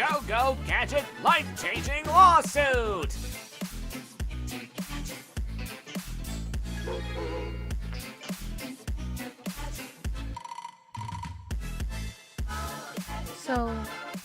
go-go gadget life-changing lawsuit! So,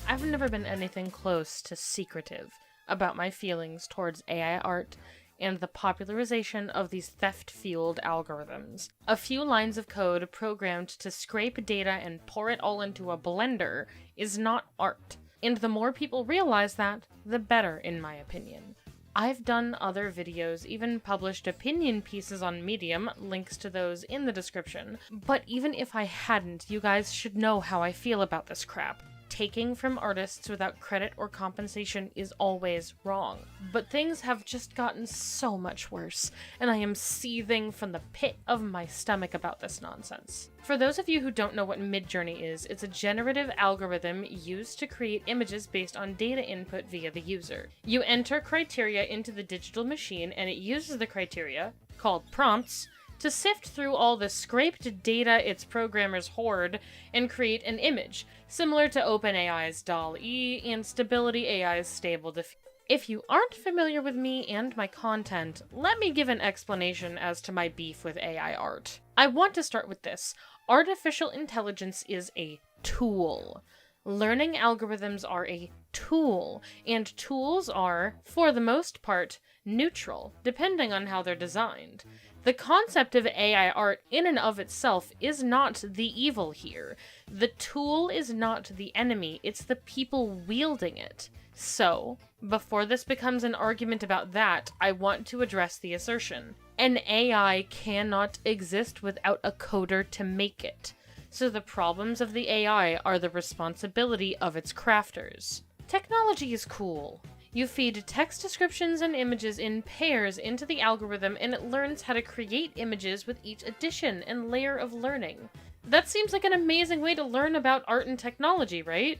I've never been anything close to secretive about my feelings towards AI art and the popularization of these theft-fueled algorithms. A few lines of code programmed to scrape data and pour it all into a blender is not art. And the more people realize that, the better, in my opinion. I've done other videos, even published opinion pieces on Medium, links to those in the description. But even if I hadn't, you guys should know how I feel about this crap. Taking from artists without credit or compensation is always wrong. But things have just gotten so much worse, and I am seething from the pit of my stomach about this nonsense. For those of you who don't know what Midjourney is, it's a generative algorithm used to create images based on data input via the user. You enter criteria into the digital machine, and it uses the criteria, called prompts, to sift through all the scraped data its programmers hoard and create an image, similar to OpenAI's DALL-E and Stability AI's Stable Diffusion. If you aren't familiar with me and my content, let me give an explanation as to my beef with AI art. I want to start with this. Artificial intelligence is a tool. Learning algorithms are a tool, and tools are, for the most part, neutral, depending on how they're designed. The concept of AI art in and of itself is not the evil here. The tool is not the enemy, it's the people wielding it. So, before this becomes an argument about that, I want to address the assertion. An AI cannot exist without a coder to make it. So the problems of the AI are the responsibility of its crafters. Technology is cool. You feed text descriptions and images in pairs into the algorithm, and it learns how to create images with each addition and layer of learning. That seems like an amazing way to learn about art and technology, right?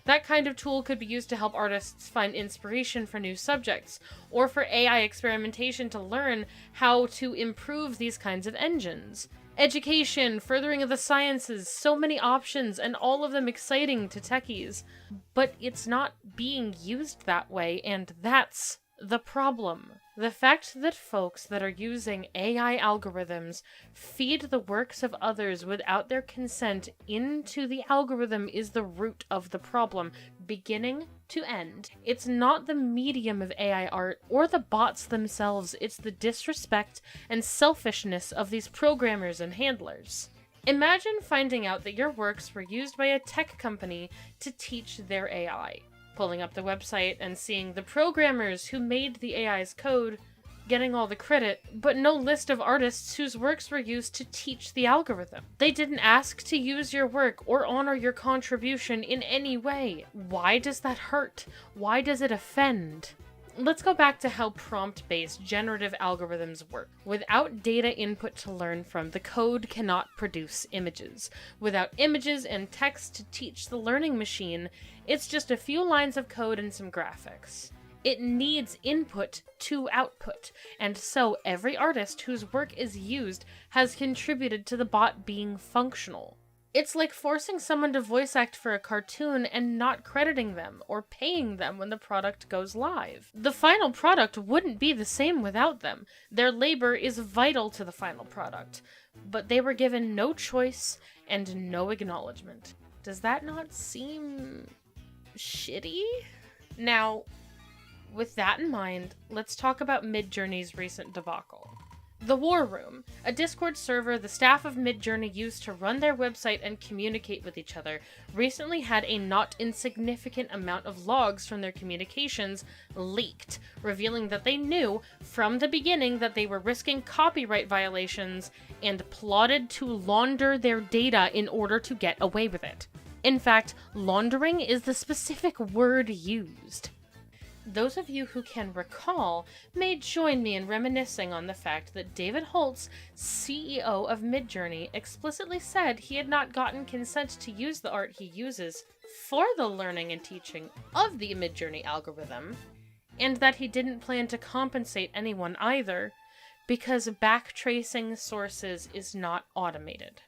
That kind of tool could be used to help artists find inspiration for new subjects, or for AI experimentation to learn how to improve these kinds of engines. Education, furthering of the sciences, so many options, and all of them exciting to techies. But it's not being used that way, and that's the problem. The fact that folks that are using AI algorithms feed the works of others without their consent into the algorithm is the root of the problem, beginning to end. It's not the medium of AI art or the bots themselves, it's the disrespect and selfishness of these programmers and handlers. Imagine finding out that your works were used by a tech company to teach their AI. Pulling up the website and seeing the programmers who made the AI's code getting all the credit, but no list of artists whose works were used to teach the algorithm. They didn't ask to use your work or honor your contribution in any way. Why does that hurt? Why does it offend? Let's go back to how prompt-based generative algorithms work. Without data input to learn from, the code cannot produce images. Without images and text to teach the learning machine, it's just a few lines of code and some graphics. It needs input to output, and so every artist whose work is used has contributed to the bot being functional. It's like forcing someone to voice act for a cartoon and not crediting them or paying them when the product goes live. The final product wouldn't be the same without them. Their labor is vital to the final product, but they were given no choice and no acknowledgement. Does that not seem shitty? Now, with that in mind, let's talk about Midjourney's recent debacle. The War Room, a Discord server the staff of Midjourney used to run their website and communicate with each other, recently had a not insignificant amount of logs from their communications leaked, revealing that they knew from the beginning that they were risking copyright violations and plotted to launder their data in order to get away with it. In fact, laundering is the specific word used. Those of you who can recall may join me in reminiscing on the fact that David Holtz, CEO of Midjourney, explicitly said he had not gotten consent to use the art he uses for the learning and teaching of the Midjourney algorithm, and that he didn't plan to compensate anyone either, because backtracing sources is not automated.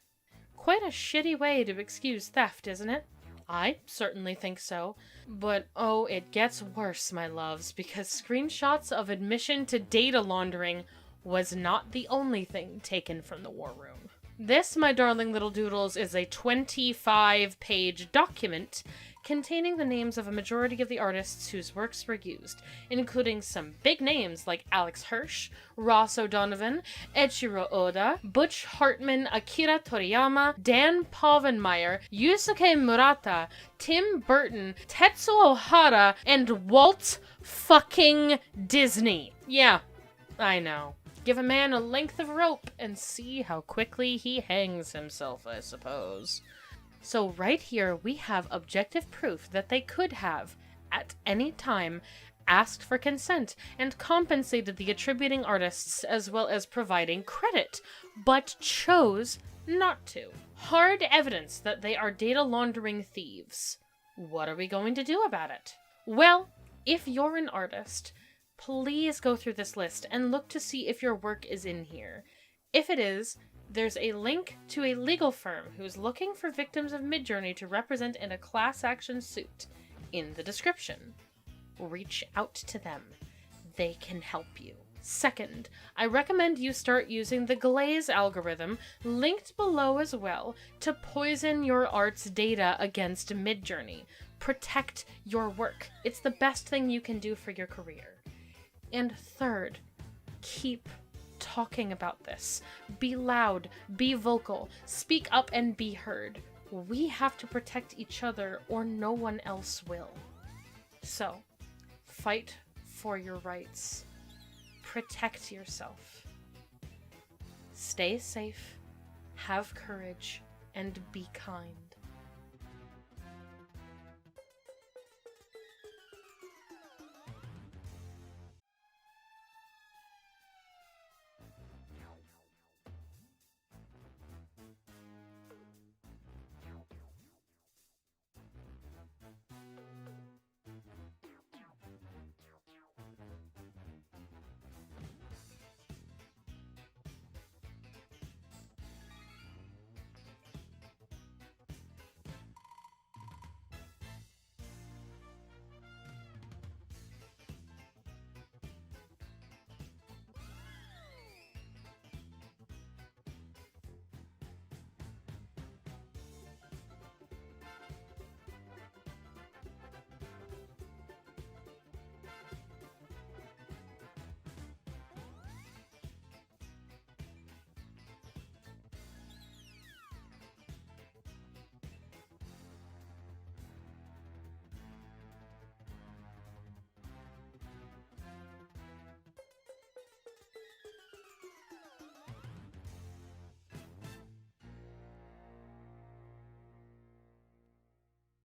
Quite a shitty way to excuse theft, isn't it? I certainly think so. But oh, it gets worse, my loves, because screenshots of admission to data laundering was not the only thing taken from the war room. This, my darling little doodles, is a 25-page document containing the names of a majority of the artists whose works were used, including some big names like Alex Hirsch, Ross O'Donovan, Eiichiro Oda, Butch Hartman, Akira Toriyama, Dan Povenmire, Yusuke Murata, Tim Burton, Tetsuo Hara, and Walt fucking Disney. Yeah, I know. Give a man a length of rope and see how quickly he hangs himself, I suppose. So right here, we have objective proof that they could have, at any time, asked for consent and compensated the attributing artists as well as providing credit, but chose not to. Hard evidence that they are data laundering thieves. What are we going to do about it? Well, if you're an artist, please go through this list and look to see if your work is in here. If it is, there's a link to a legal firm who's looking for victims of Midjourney to represent in a class action suit in the description. Reach out to them. They can help you. Second, I recommend you start using the glaze algorithm, linked below as well, to poison your art's data against Midjourney. Protect your work. It's the best thing you can do for your career. And third, keep talking about this. Be loud, be vocal, speak up and be heard. We have to protect each other or no one else will. So, fight for your rights. Protect yourself. Stay safe, have courage, and be kind.